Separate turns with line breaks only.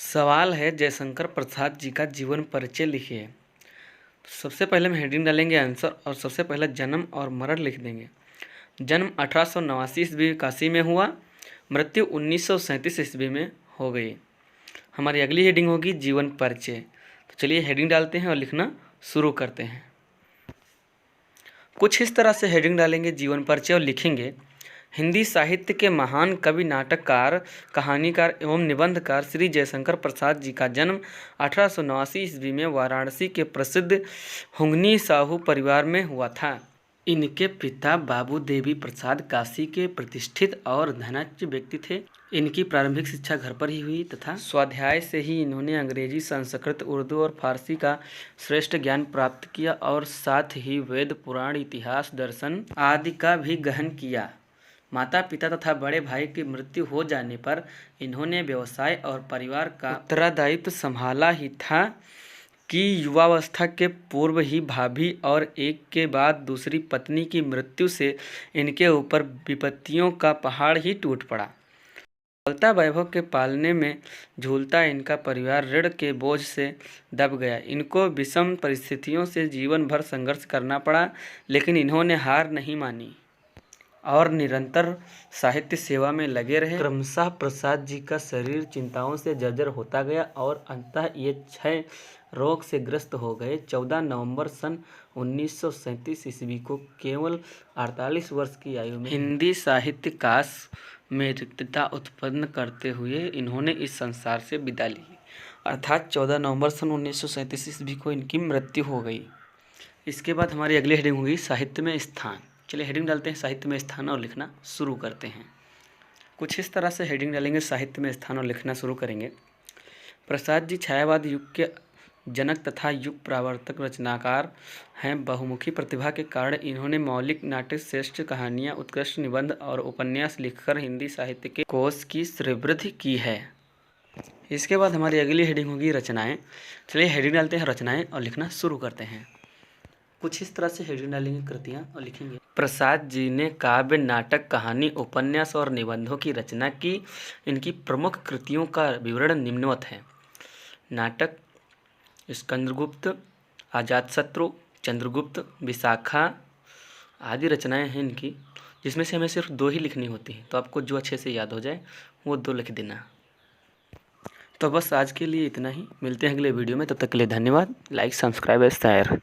सवाल है जयशंकर प्रसाद जी का जीवन परिचय लिखिए। सबसे पहले हम हेडिंग डालेंगे आंसर और सबसे पहले जन्म और मरण लिख देंगे। जन्म 1889 ईस्वी काशी में हुआ, मृत्यु 1937 ईस्वी में हो गई। हमारी अगली हेडिंग होगी जीवन परिचय। तो चलिए हेडिंग डालते हैं और लिखना शुरू करते हैं। कुछ इस तरह से हेडिंग डालेंगे जीवन परिचय और लिखेंगे, हिंदी साहित्य के महान कवि, नाटककार, कहानीकार एवं निबंधकार श्री जयशंकर प्रसाद जी का जन्म 1889 ईस्वी में वाराणसी के प्रसिद्ध हुंगनी साहू परिवार में हुआ था। इनके पिता बाबू देवी प्रसाद काशी के प्रतिष्ठित और धनाढ्य व्यक्ति थे। इनकी प्रारंभिक शिक्षा घर पर ही हुई तथा स्वाध्याय से ही इन्होंने अंग्रेजी, संस्कृत, उर्दू और फारसी का श्रेष्ठ ज्ञान प्राप्त किया और साथ ही वेद, पुराण, इतिहास, दर्शन आदि का भी गहन किया। माता पिता तथा बड़े भाई की मृत्यु हो जाने पर इन्होंने व्यवसाय और परिवार का उत्तरदायित्व संभाला ही था कि युवावस्था के पूर्व ही भाभी और एक के बाद दूसरी पत्नी की मृत्यु से इनके ऊपर विपत्तियों का पहाड़ ही टूट पड़ा। फलता वैभव के पालने में झूलता इनका परिवार ऋण के बोझ से दब गया। इनको विषम परिस्थितियों से जीवन भर संघर्ष करना पड़ा, लेकिन इन्होंने हार नहीं मानी और निरंतर साहित्य सेवा में लगे रहे। क्रमशः प्रसाद जी का शरीर चिंताओं से जर्जर होता गया और अंततः ये क्षय रोग से ग्रस्त हो गए। 14 नवंबर सन 1937 ईस्वी को केवल 48 वर्ष की आयु में हिंदी साहित्य काश में रिक्तता उत्पन्न करते हुए इन्होंने इस संसार से विदा ली, अर्थात 14 नवंबर सन 1937 ईस्वी को इनकी मृत्यु हो गई। इसके बाद हमारी अगली हेडिंग होगी साहित्य में स्थान। चलिए हेडिंग डालते हैं साहित्य में स्थान और लिखना शुरू करते हैं। कुछ इस तरह से हेडिंग डालेंगे, साहित्य में स्थान और लिखना शुरू करेंगे। प्रसाद जी छायावाद युग के जनक तथा युग प्रवर्तक रचनाकार हैं। बहुमुखी प्रतिभा के कारण इन्होंने मौलिक नाटक, श्रेष्ठ कहानियाँ, उत्कृष्ट निबंध और उपन्यास लिखकर हिंदी साहित्य के कोश की श्रीवृद्धि की है। इसके बाद हमारी अगली हेडिंग होगी रचनाएँ। चलिए हेडिंग डालते हैं रचनाएँ और लिखना शुरू करते हैं। कुछ इस तरह से हेडिंग डालेंगे कृतियाँ और लिखेंगे, प्रसाद जी ने काव्य, नाटक, कहानी, उपन्यास और निबंधों की रचना की। इनकी प्रमुख कृतियों का विवरण निम्नवत है। नाटक स्कंदगुप्त, अजातशत्रु, चंद्रगुप्त, विशाखा आदि रचनाएं हैं इनकी, जिसमें से हमें सिर्फ 2 ही लिखनी होती हैं। तो आपको जो अच्छे से याद हो जाए वो 2 लिख देना। तो बस आज के लिए इतना ही, मिलते हैं अगले वीडियो में। तब तक के लिए धन्यवाद। Like, subscribe, share.